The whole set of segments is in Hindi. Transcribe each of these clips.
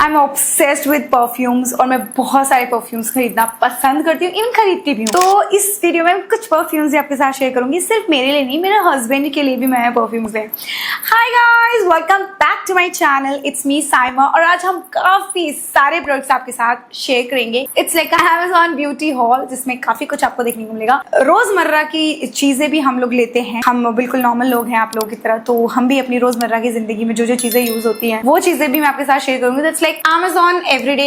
I am obsessed with perfumes और मैं बहुत सारे परफ्यूम्स खरीदना पसंद करती हूँ, इवन खरीदती भी हूँ। तो इस वीडियो में कुछ परफ्यूम्स आपके साथ शेयर करूंगी, सिर्फ मेरे लिए नहीं, मेरे हस्बैंड के लिए भी मैं परफ्यूम्स है। Hi guys, welcome back to my channel, it's me Saima. और आज हम काफी सारे प्रोडक्ट्स आपके साथ शेयर करेंगे। It's like Amazon beauty hall, जिसमें काफी कुछ आपको देखने को मिलेगा। रोजमर्रा की चीजें भी हम लोग लेते हैं, हम बिल्कुल नॉर्मल लोग हैं आप लोगों की तरह, तो हम भी अपनी रोजमर्रा की जिंदगी में जो जो चीजें यूज होती हैं वो चीजें भी मैं आपके साथ शेयर करूंगी। That's like Amazon everyday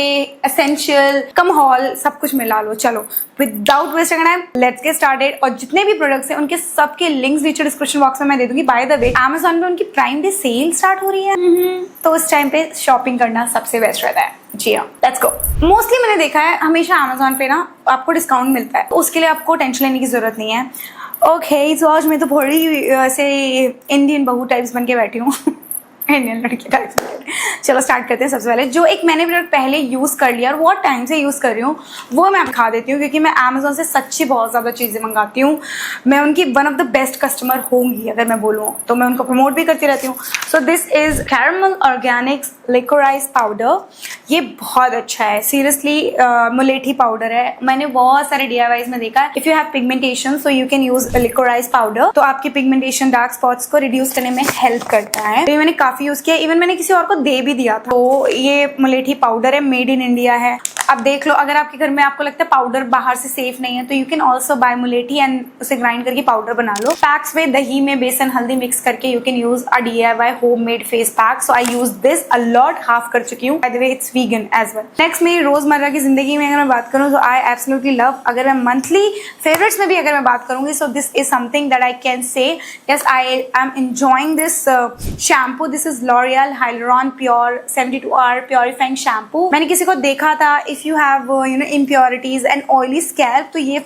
essential come hall, सब कुछ मिला लो। चलो without wasting time let's get started. और जितने भी प्रोडक्ट्स हैं उनके सबके लिंक्स नीचे डिस्क्रिप्शन बॉक्स में मैं दे दूंगी। बाय द वे, अमेज़न पे उनकी प्राइम डे सेल स्टार्ट हो रही है, तो उस टाइम पे शॉपिंग करना सबसे बेस्ट रहता है। जी हाँ, लेट्स गो। मोस्टली मैंने देखा है हमेशा अमेज़न पे ना आपको डिस्काउंट मिलता है, तो उसके लिए आपको टेंशन लेने की जरूरत नहीं है। ओके, तो आज मैं तो थोड़ी ऐसे इंडियन बहू टाइप्स बन के बैठी हूँ इंडियन लड़की टाइप। चलो स्टार्ट करते हैं। सबसे पहले जो एक मैंने प्रोडक्ट पहले यूज कर लिया और बहुत टाइम से यूज कर रही हूँ वो मैं दिखा देती हूँ, क्योंकि मैं अमेज़न से सच्ची बहुत ज्यादा चीजें मंगाती हूँ। मैं उनकी one of the best customer होंगी अगर मैं बोलूँ तो, मैं उनको प्रमोट भी करती रहती हूँ। सो this is caramel Organics liquorice powder. ये बहुत अच्छा है, सीरियसली मुलेठी पाउडर है। मैंने बहुत सारे DIYs में देखा है, if you have pigmentation so you can use liquorice powder, तो आपकी पिगमेंटेशन डार्क स्पॉट्स को रिड्यूस करने में हेल्प करता है। तो ये मैंने काफी यूज किया, इवन मैंने किसी और को दे भी दिया था। तो ये मुलेठी पाउडर है, मेड इन इंडिया है। अब देख लो, अगर आपके घर में आपको लगता है पाउडर बाहर से सेफ नहीं है तो यू कैन ऑल्सो बाय मुलेठी एंड उसे ग्राइंड करके पाउडर बना लो। पैक्स में दही में बेसन हल्दी मिक्स करके you can use a DIY homemade face pack. So I use this a lot, half कर चुकी हूँ। By the way it's vegan as well. Next मेरी रोजमर्रा की जिंदगी में अगर मैं बात करूँ तो आई एब्सोल्युटली लव, अगर मैं मंथली फेवरेट्स में भी अगर मैं बात करूंगी, so this is something that I can say yes I am enjoying this shampoo. This is L'Oreal hyaluron pure 72 hour purifying shampoo. मैंने किसी को देखा था, if you have you know impurities and oily scalp, तो ये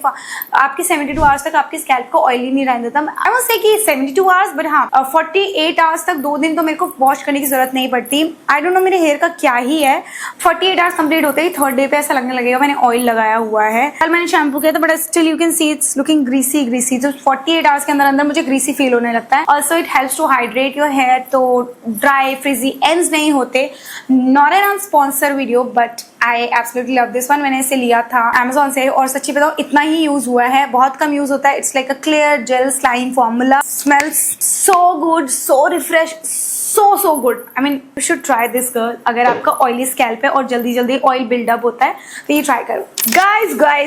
आपकी 72 आवर्स तक आपकी स्कैल्प को ऑयली नहीं रहने देता। आई वोंट से कि 72 आवर्स, बट हाँ 48 आवर्स तक 2 दिन तो मेरे को वॉश करने की जरूरत नहीं पड़ती। आई डोंट नो मेरे हेयर का क्या ही है, 48 आवर्स कंप्लीट होते ही थर्ड डे पे ऐसा लगने लगेगा मैंने ऑयल लगाया हुआ है। कल मैंने शैम्पू किया था but still you can see it's looking greasy greasy. तो 48 आवर्स के अंदर अंदर मुझे ग्रीसी फील होने लगता है। Also it helps to hydrate your hair, तो ड्राई फ्रिजी एंड्स नहीं होते। Not an sponsor video but I absolutely love this one. मैंने इसे लिया था अमेज़न से और सच्ची बताओ इतना ही यूज हुआ है, बहुत कम यूज होता है। It's like a clear gel slime formula, smells so good, so refresh, so good. I mean you should try this girl. अगर आपका ऑयली स्कैल्प है और जल्दी जल्दी ऑयल बिल्डअप होता है तो ये ट्राई करो।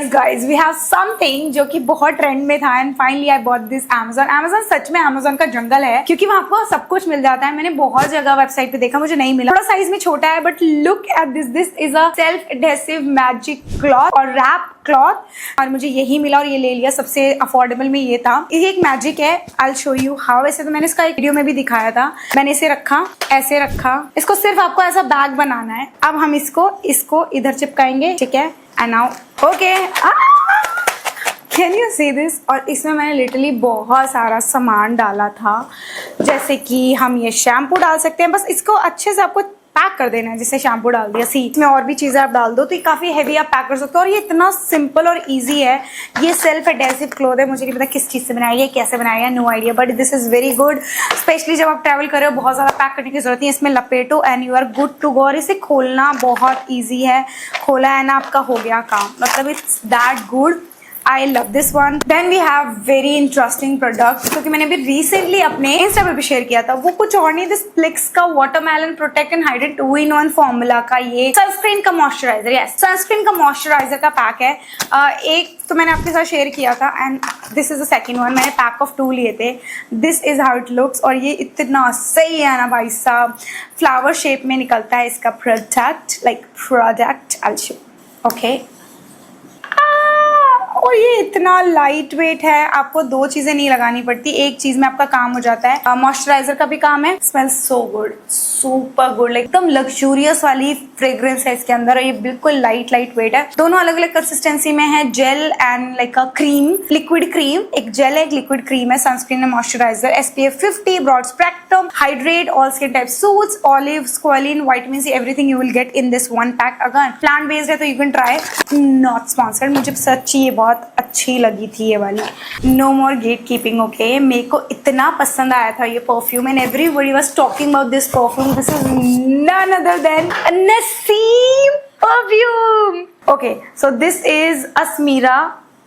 गाइज वी हैव समथिंग जो कि बहुत ट्रेंड में था and finally I bought this Amazon. Amazon सच में अमेज़न का जंगल है, क्योंकि वहां आपको सब कुछ मिल जाता है। मैंने बहुत जगह वेबसाइट पे देखा, मुझे नहीं मिला, थोड़ा साइज में छोटा है, but look at this. This is a self adhesive magic cloth और रैप क्लॉथ, और मुझे यही मिला और ये ले लिया। सबसे अफोर्डेबल में ये था। ये एक मैजिक है, आई शो यू हाउ। वैसे तो मैंने इसका एक वीडियो में भी दिखाया था। मैंने इसे रखा, ऐसे रखा, इसको सिर्फ आपको ऐसा बैग बनाना है। अब हम इसको इधर चिपकाएंगे, ठीक है। And now okay, can you see this. और इसमें मैंने लिटरली बहुत सारा सामान डाला था, जैसे कि हम ये शैम्पू डाल सकते हैं, बस इसको अच्छे से आपको पैक कर देना है। जैसे शैम्पू डाल दिया, सी इसमें और भी चीजें आप डाल दो तो ये काफी हैवी आप पैक कर सकते हो। और ये इतना सिंपल और इजी है। ये सेल्फ एडहेसिव क्लॉथ है, मुझे नहीं पता किस चीज से बनाया है, कैसे बनाया है, no idea, but this is very good. Specially जब आप ट्रैवल कर रहे हो, बहुत ज्यादा पैक करने की जरूरत नहीं है। इसमें लपेटो and you are good to go. और इसे खोलना बहुत ईजी है, खोला है ना आपका हो गया काम, मतलब it's that good. I love this one. Then we have very interesting products, क्योंकि मैंने अभी recently अपने Insta पे भी शेयर किया था। वो कुछ और नहीं, this Plix का Watermelon Protect and Hydrate 2-in-1 formula का ये सनस्क्रीन का मॉइस्चराइजर, यस सनस्क्रीन का मॉइस्चराइजर का पैक है। एक तो मैंने आपके साथ शेयर किया था and this is the second one. मैंने पैक ऑफ 2 लिए थे। This is how it looks, और ये इतना सही है ना भाई साहब। फ्लावर शेप में निकलता है इसका प्रोडक्ट also ओके। और ये इतना लाइट वेट है, आपको 2 चीजें नहीं लगानी पड़ती, एक चीज में आपका काम हो जाता है। मॉइस्चराइजर का भी काम है। Smells so good, super good, एकदम लग्जूरियस वाली फ्रेग्रेंस है इसके अंदर। और ये बिल्कुल लाइट वेट है। दोनों अलग अलग कंसिस्टेंसी में है, gel and like a cream, liquid cream. एक जेल है, एक लिक्विड क्रीम है। Sunscreen and moisturiser, SPF 50, broad spectrum, hydrate, all skin type suits, olive, squalane, vitamin C, everything you will get in this one pack. अगर प्लांट बेस्ड है तो you can try, not sponsored. मुझे सच्ची ये बहुत बहुत अच्छी लगी थी ये वाली, no more gatekeeping. Okay, मेरे को इतना पसंद आया था ये perfume and everybody was talking about this perfume. This is none other than Naseem perfume. Okay, so this is Asmira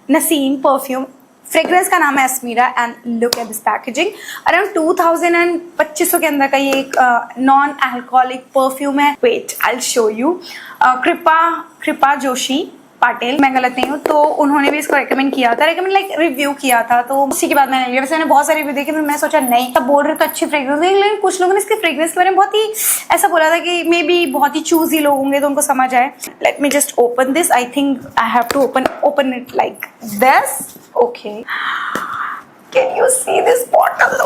Naseem perfume. Fragrance का नाम है Asmira and look at this packaging. Around 2000 and 2500 के अंदर का ये एक नॉन अल्कोहलिक परफ्यूम है। Wait, I will show you. Kripa Joshi Patil, मैं गलत नहीं हूँ, तो उन्होंने भी इसको रेकमेंड किया था, रिव्यू किया था, तो उसी के बाद मैंने लिया। वैसे मैंने बहुत सारे रिव्यू देखे, फिर मैं सोचा नहीं, तब बोल रहे तो अच्छी फ्रेग्रेंस है, लेकिन कुछ लोगों ने इसके फ्रेग्रेंस के बारे में बहुत ही ऐसा बोला था कि मे बी बहुत ही चूजी लोग होंगे तो उनको समझ आए। Let me just open this. I think I have to open it like this. Okay, can you see this bottle?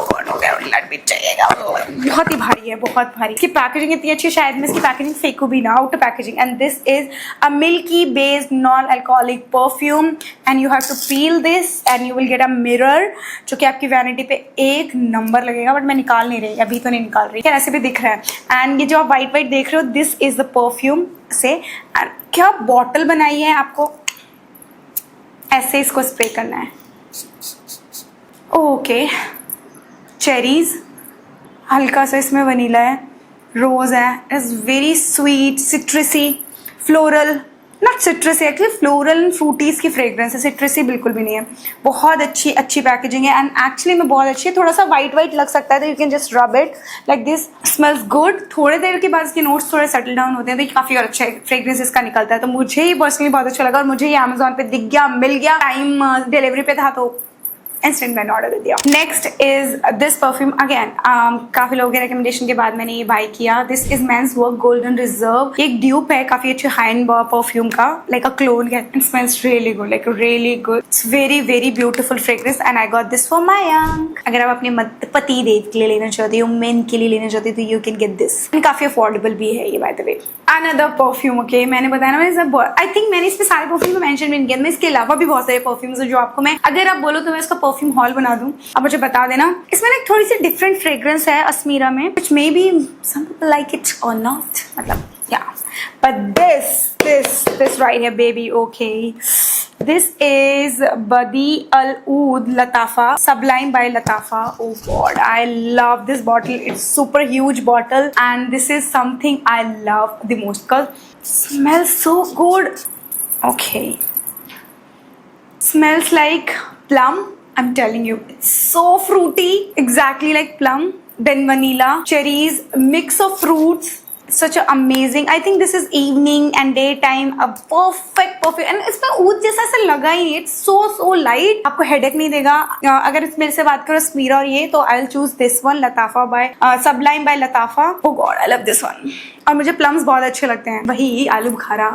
Let me चाहिएगा, बहुत ही भारी है, बहुत भारी। इसकी पैकेजिंग इतनी अच्छी है, शायद मैं इसकी पैकेजिंग फेंकू भी ना, out packaging. And this is a milky based non alcoholic perfume and you have to peel this and you will get a mirror, जो कि आपकी वैनिटी पे एक नंबर लगेगा, बट मैं निकाल नहीं रही अभी, तो नहीं निकाल रही, ऐसे भी दिख रहा है। एंड ये जो आप वाइट वाइट देख रहे हो, दिस इज द परफ्यूम से। एंड क्या बॉटल बनाई है, आपको ऐसे इसको स्प्रे करना है। ओके, चेरीज, हल्का सा इसमें वनीला है, रोज है, is very sweet, citrusy, floral, not citrusy actually, floral and fruities की फ्रेग्रेंस है, सिट्रसी बिल्कुल भी नहीं है। बहुत अच्छी पैकेजिंग है एंड एक्चुअली में बहुत अच्छी है। थोड़ा सा वाइट वाइट लग सकता है, तो you can just rub it like this, smells good. थोड़े देर के बाद इसके नोट्स थोड़े सेटल डाउन होते हैं, तो काफी और अच्छा फ्रेग्रेंस इसका निकलता है। तो मुझे ही पर्सनली बहुत अच्छा लगा और मुझे ये अमेजोन पे दिख गया, मिल गया, टाइम डिलीवरी पे था, तो इंस्टेंट मैंने ऑर्डर कर दिया। Next is this perfume again, काफी लोगों के रिकमेंडेशन के बाद मैंने ये बाय किया। This is men's work golden reserve, एक ड्यूप है काफी अच्छे हाई एंड परफ्यूम का, लाइक अ क्लोन है। It smells really good, like really good, it's very very beautiful fragrance and I got this for my young. अगर आप अपने पति देव के लिए लेना चाहते हो, मेन के लिए लेना चाहते हो, तो यू कैन गेट दिस। काफी अफोर्डेबल भी है ये, bye the way. Another perfume, okay, मैंने बताया ना, आई थिंक मैंने इसमें सारे परफ्यूम को मेंशन भी नहीं किया। मैं इसके अलावा भी बहुत सारे परफ्यूम्स है जो आपको मैं, अगर आप बोलो तो मैं इसका परफ्यूम हॉल बना दूं, अब मुझे बता देना। इसमें एक थोड़ी सी डिफरेंट फ्रेग्रेंस है अस्मीरा में, which may be some people like it or not, मतलब yeah, but this right here baby, okay, this is Badi Al Oud Latafa, Sublime by Latafa. Oh god, I love this bottle, it's super huge bottle and this is something I love the most because it smells so good. Okay, smells like plum, I'm telling you, it's so fruity, exactly like plum, then vanilla, cherries, mix of fruits, such a amazing. I think this is evening and daytime a perfect perfume and इसमें ऊद जैसा ऐसा लगा ही नहीं, it's so light, आपको हेडेक नहीं देगा। अगर इस मेरे से बात करो अस्मीरा और ये, तो I'll choose this one, Lattafa by Sublime by Lattafa. Oh god, I love this one। और मुझे प्लम्स बहुत अच्छे लगते हैं, वही आलू बुखारा,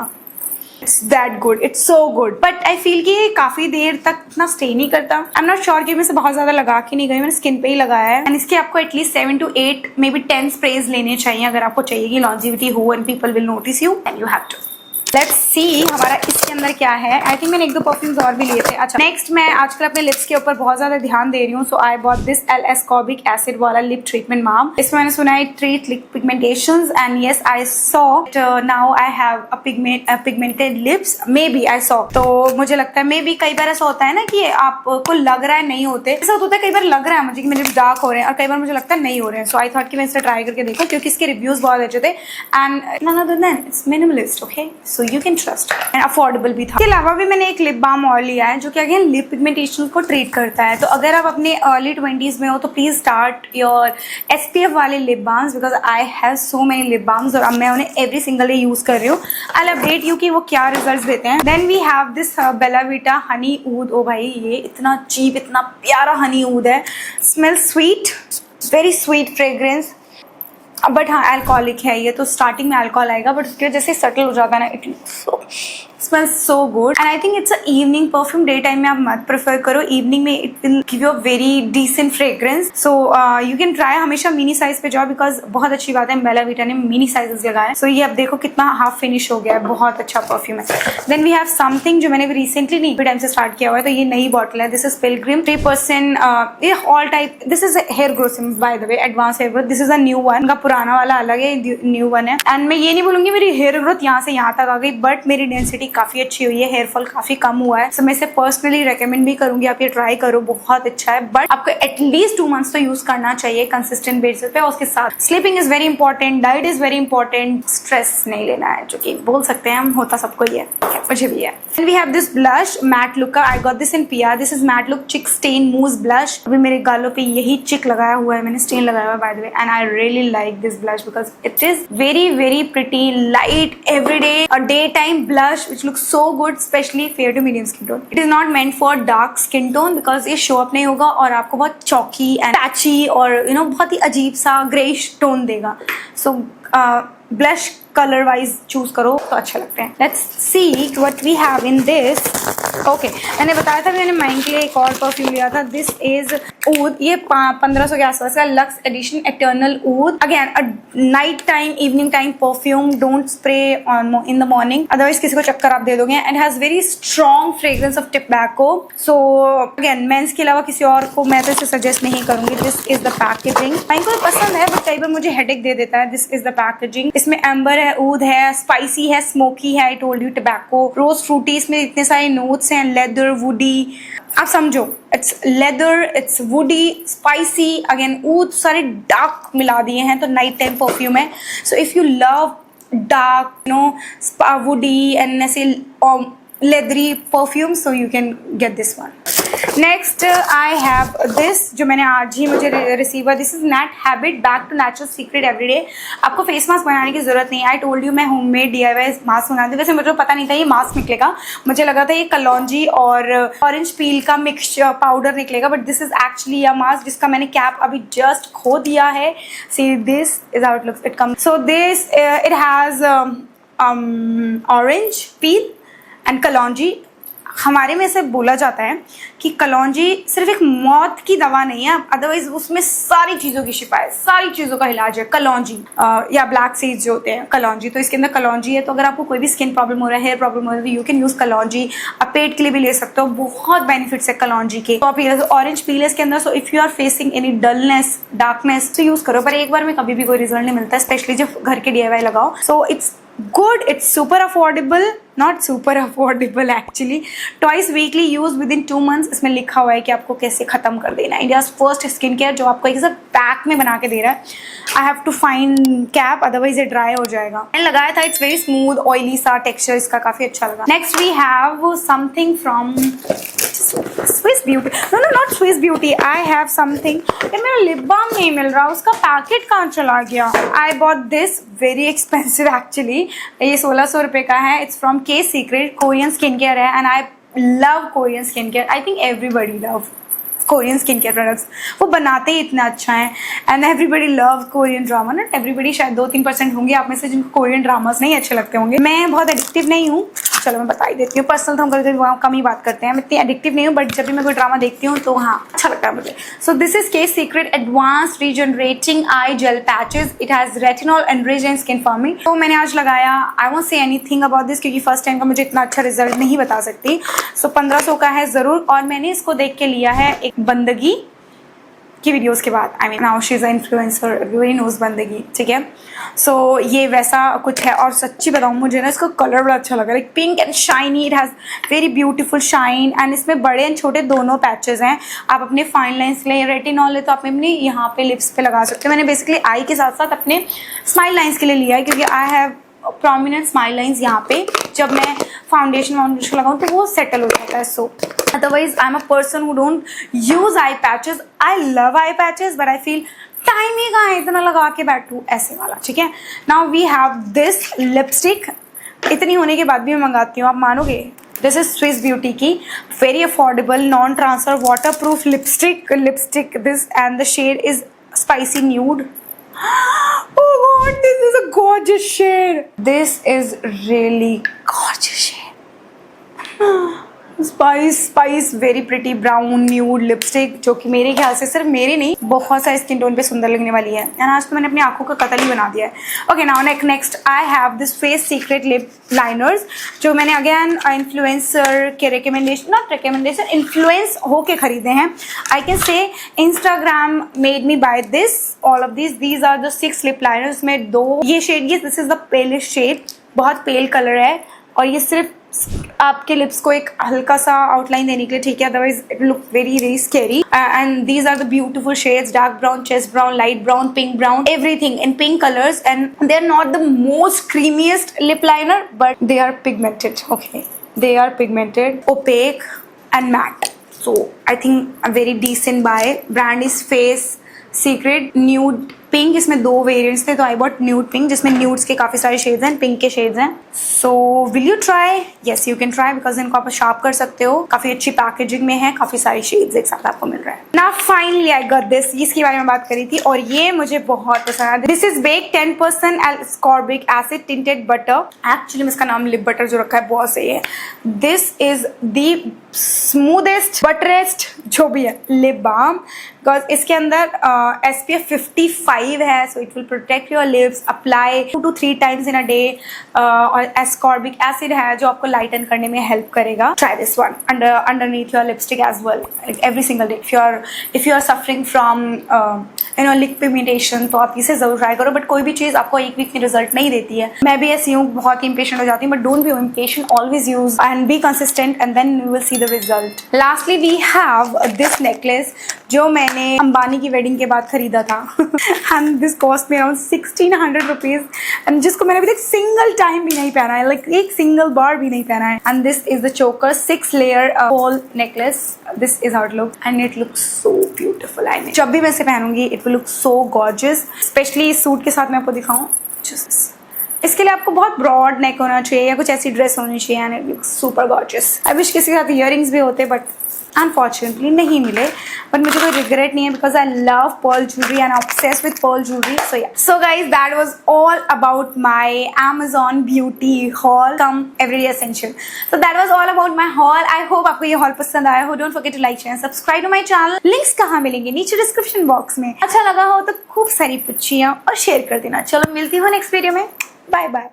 It's that good, it's so good, but I feel कि ये काफी देर तक इतना स्टे नहीं करता। I'm not sure कि मैं इसे बहुत ज्यादा लगा के नहीं गई, मैंने स्किन पे ही लगाया है। एंड इसके आपको at least 7 to 8 maybe 10 sprays लेने चाहिए अगर आपको चाहिए कि लॉन्जिविटी हो and people will notice you and you have to. Let's see हमारा इसके अंदर क्या है। आई थिंक मैंने 1-2 परफ्यूम्स और भी लिए थे। अच्छा, नेक्स्ट मैं आजकल अपने लिप्स के ऊपर बहुत ज्यादा ध्यान दे रही हूँ, so I bought this L ascorbic acid वाला लिप ट्रीटमेंट मार्म। इसमें मैंने सुना है treat lip pigmentations and yes I saw now I have a pigmented lips, maybe I saw. तो मुझे लगता है मे बी कई बार ऐसा होता है ना कि आपको लग रहा है नहीं होते, ऐसा होता है कई बार लग रहा है मुझे कि मेरे लिप्स डार्क हो रहे हैं और कई बार मुझे लगता है नहीं हो रहे हैं। सो आई थॉट कि मैं इसे ट्राई करके देखूं क्योंकि इसके रिव्यूज बहुत अच्छे थे and none other than it's Minimalist, okay, so you can trust and affordable भी था। इसके अलावा भी मैंने एक लिप बाम और लिया है जो कि अगेन लिप पिगमेंटेशन को ट्रीट करता है। तो अगर आप अपने अर्ली 20s में हो तो प्लीज स्टार्ट योर SPF वाले lip balms because I have so many lip balms और अब मैं उन्हें एवरी सिंगल डे यूज कर रही हूँ। आई विल अपडेट यू कि वो क्या रिजल्ट्स देते हैं। Then we have this Bella Vita honey oud. ओ भाई, ये इतना चीप इतना प्यारा हनी ऊद है, smell sweet, very sweet fragrance, but हाँ अल्कोहलिक है ये, तो स्टार्टिंग में अल्कोहल आएगा बट उसके जैसे सेटल हो जाता है ना, it smells so good and I think it's a evening perfume। Day time में आप मत प्रेफर करो, इवनिंग में it will give you a very decent fragrance, so you can try। हमेशा मिनी साइज पे जाओ बिकॉज बहुत अच्छी बात है बेला वीटा ने मिनी साइजेस लगाए। सो ये अब देखो कितना हाफ फिनिश हो गया है, बहुत अच्छा परफ्यूम है। देन वी हैव समथिंग जो मैंने रिसेंटली नहीं टाइम से स्टार्ट किया हुआ है, तो ये नई बॉटल है। दिस इज पिलग्रिम 3%, ये all type, this is hair growth by the way, advance hair growth. This is a new one, उनका पुराना वाला अलग है, न्यू वन है। एंड मैं ये नहीं बोलूंगी मेरी हेयर ग्रोथ यहाँ से यहाँ तक आ गई, बट मेरी डेंसिटी क्वालिटी काफी अच्छी हुई है, हेयर फॉल काफी कम हुआ है। सो मैं इसे पर्सनली रेकमेंड भी करूंगी, आप ये ट्राई करो, बहुत अच्छा है। बट आपको एटलीस्ट 2 मंथ्स तो यूज करना चाहिए कंसिस्टेंट बेसिस पे। उसके साथ sleeping is very important, diet is very important, stress नहीं लेना है, जो कि बोल सकते हैं हम, होता सबको ही है, मुझे भी है। We have this blush matte look का, आई गॉट दिस इन पिया। This is matte look cheek stain mousse blush. अभी मेरे गालों पे यही चिक लगाया हुआ है, मैंने स्टेन लगाया हुआ है by the way, and I really like this blush because it is very very pretty, light, everyday और day time blush which look so good, specially fair to medium skin tone. It is not meant for dark skin tone because ये शो अप नहीं होगा और आपको बहुत चौकी एंड पैची और बहुत ही अजीब सा ग्रेइश टोन देगा। So blush colour wise choose करो तो अच्छे लगते हैं। Let's see what we have in this. Okay, मैंने बताया था मैंने माइन के लिए एक और परफ्यूम लिया था। दिस इज ऊद, ये 1500 के आसपास का luxe edition eternal oud. Again a night time evening time perfume, don't spray in the morning, otherwise किसी को चक्कर आप दे दोगे। And has very strong fragrance of tobacco. So again men's के अलावा किसी और को मैं तो इसे सजेस्ट नहीं करूंगी। This is the packaging, mine को पसंद है बट कई बार मुझे हेडेक दे देता है। दिस इज द पैकेजिंग, इसमें एम्बर है, ऊद है, स्पाइसी है, स्मोकी है, I told you, tobacco, rose fruity, इसमें इतने सारे नोट्स हैं, लेदर, वुडी, आप समझो, it's leather, it's woody, spicy, again oud, सारे डार्क मिला दिए हैं, तो नाइट टाइम परफ्यूम है। So if you love dark woody and ऐसे leathery perfume, so you can get this one. Next I have this, जो मैंने आज ही मुझे रिसीव हुआ। This is Nat Habit back to natural secret everyday. आपको फेस मास्क बनाने की जरूरत नहीं है। आई टोल्ड यू मैं होममेड DIY मास्क बनाती हूँ। वैसे मुझे पता नहीं था ये मास्क निकलेगा, मुझे लगा था ये कलौंजी और ऑरेंज पील का मिक्स पाउडर निकलेगा, but this is actually a mask जिसका मैंने कैप अभी जस्ट खो दिया है। See this is how it looks, it comes. So this it has orange peel and कलौंजी। हमारे में से बोला जाता है कि कलौंजी सिर्फ एक मौत की दवा नहीं है, अदरवाइज उसमें सारी चीज़ों की शिफा है, सारी चीज़ों का इलाज है कलौंजी या ब्लैक सीड्स जो होते हैं कलौंजी। तो इसके अंदर कलौंजी है, तो अगर आपको कोई भी स्किन प्रॉब्लम हो रहा है, हेयर प्रॉब्लम हो रहा है, यू कैन यूज़ कलौंजी। आप पेट के लिए भी ले सकते हो, बहुत बेनिफिट्स है कलौंजी के। तो आप ऑरेंज पील है इसके अंदर। So if you are facing any dullness, darkness, तो यूज़ करो, पर एक बार में कभी भी कोई रिजल्ट नहीं मिलता, स्पेशली जब घर के DIY लगाओ। So it's good, it's super affordable, not super affordable actually, twice weekly use within 2 months। इसमें लिखा हुआ है कि आपको कैसे खत्म कर देना है। इंडियाज फर्स्ट स्किन केयर जो आपको एक सब पैक में बना के दे रहा है। I have to find cap, otherwise ये ड्राई हो जाएगा। मैंने लगाया था, इट्स वेरी स्मूथ, ऑयली सा टेक्सचर इसका काफी अच्छा लगा। Next we have something from Swiss Beauty, no not Swiss Beauty, I have something. यार मेरा लिप बाम नहीं मिल रहा, उसका पैकेट कहाँ चला गया। आई bought this, very expensive actually, ये 1600 रुपए का है। इट्स फ्रॉम के सीक्रेट, कोरियन स्किन केयर है and I love Korean skin care. I think everybody love Korean skin care products, वो बनाते ही इतना अच्छा है। And everybody love Korean drama, not everybody, शायद 2-3% होंगे आप में से जिनको कोरियन ड्रामास नहीं अच्छे लगते होंगे। मैं बहुत एडिक्टिव नहीं हूँ, चलो मैं बता ही देती हूँ। पर्सनल तो हम कभी कम ही बात करते हैं, मैं इतनी एडिक्टिव नहीं हूँ, बट जब भी मैं कोई ड्रामा देखती हूँ तो हाँ अच्छा लगता है मुझे। So this is K secret advance regenerating eye gel patches, it has retinol enriched and skin firming. तो मैंने आज लगाया, I won't say anything about this क्योंकि फर्स्ट टाइम का मुझे इतना अच्छा रिजल्ट नहीं बता सकती। सो 1500 का है जरूर, और मैंने इसको देख के लिया है एक बंदगी की वीडियोस के बाद। I mean now she is a influencer, everybody knows Bandgi, ठीक है। सो ये वैसा कुछ है, और सच्ची बताऊँ मुझे ना इसका कलर बड़ा अच्छा लगा, like pink and shiny, it has very beautiful shine and इसमें बड़े एंड छोटे दोनों पैचेस हैं। आप अपने फाइन लाइन्स के लिए रेटिनॉल है तो आप अपने यहाँ पे लिप्स पे लगा सकते हो। मैंने बेसिकली आई के साथ साथ अपने स्माइल लाइन्स के लिए लिया है क्योंकि I have prominent smile lines यहाँ पे, जब मैं फाउंडेशन लगाऊँ तो वो सेटल हो जाता है। सो otherwise I'm a person who don't use eye patches. I love eye patches but I feel time ही कहाँ है इतना लगा के बैठूं, ऐसे वाला, ठीक है। Now we have this lipstick, इतनी होने के बाद भी मैं मंगाती हूँ, आप मानोगे। दिस इज स्विस ब्यूटी की very affordable non transfer waterproof lipstick this and the shade is spicy nude. Oh God, this is a gorgeous shade. This is really gorgeous shade. Spice very pretty brown nude lipstick, जो कि मेरे ख्याल से सिर्फ मेरे नहीं बहुत सारे स्किन टोन पे सुंदर लगने वाली है। एंड आज तो मैंने अपनी आंखों का कतल ही बना दिया है। Okay now next I have this Face Secret lip liners, जो मैंने अगेन इन्फ्लुएंसर के इन्फ्लुएंस होके खरीदे हैं। I can say Instagram made me buy this all of these are the 6 lip liners में 2 ये shade, this is the palest shade, बहुत पेल कलर है और ये सिर्फ आपके लिप्स को एक हल्का सा आउटलाइन देने के लिए, ठीक है, otherwise it look very very scary. And these are the beautiful shades, dark brown, chest brown, light brown, pink brown, everything in pink colours. And they are not the most creamiest lip liner, but they are pigmented. Okay, they are pigmented, opaque and matte. So I think a very decent buy. Brand is Face Secret Nude Pink. इसमें 2 वेरिएंट्स थे, तो आई बॉट न्यूड पिंक, जिसमें न्यूड्स के काफी सारे शेड्स हैं, पिंक के शेड्स हैं. So will you try? Yes you can try, because इनको आप शार्प कर सकते हो. काफी अच्छी पैकेजिंग में है, काफी सारे शेड्स एक साथ आपको मिल रहा है. ना फाइनली आई गॉट दिस, इसके बारे में बात करी थी और ये मुझे बहुत पसंद आया. This is Bake 10% ascorbic acid tinted butter. Actually में इसका नाम लिप बटर जो रखा है बहुत सही है. दिस इज द स्मूदेस्ट बटरेस्ट जो भी है लिप बाम, बिकॉज इसके अंदर SPF 55 है, so it will protect your lips. Apply 2 to 3 times in a day. और ascorbic acid है जो आपको लाइटन करने में हेल्प करेगा. Try this one underneath your lipstick as well, like every single day. if you are suffering from lip pigmentation, तो आप इसे जरूर ट्राई करो. बट कोई भी चीज आपको एक वीक में रिजल्ट नहीं देती है. मैं भी ऐसी हूँ, बहुत इम्पेशेंट हो जाती हूँ, but don't be impatient, always use and be consistent and then you will see the result. Lastly we have this necklace जो मैंने अंबानी की वेडिंग के बाद खरीदा था. एंड दिस कॉस्ट में अराउंड 1600 रुपीज, एंड जिसको मैंने अभी तक सिंगल टाइम भी नहीं पहना है, लाइक एक सिंगल बार भी नहीं पहना है. एंड दिस इज द चोकर 6-layer whole necklace. This is how it looks and it looks so beautiful. I mean, जब भी मैं इसे पहनूंगी it will look so gorgeous. Specially इस सूट के साथ मैं आपको दिखाऊं, इसके लिए आपको बहुत ब्रॉड नेक होना चाहिए या कुछ ऐसी ड्रेस होनी चाहिए and it looks super gorgeous. I wish किसी के साथ इयररिंग्स भी होते, बट अनफॉर्चुनेटली नहीं मिले. बट मुझे कोई रिग्रेट नहीं है, because I love pearl jewellery and obsess with pearl jewellery. So yeah, so guys that was all about my Amazon beauty haul cum everyday essential. So that was all about my haul. I hope आपको ये हॉल पसंद आया हो. Don't forget to like share subscribe to my channel. Links कहाँ मिलेंगे? नीचे डिस्क्रिप्शन बॉक्स में. अच्छा लगा हो तो खूब सारी पूछिए और शेयर कर देना. चलो मिलती हूँ नेक्स्ट वीडियो में. Bye bye.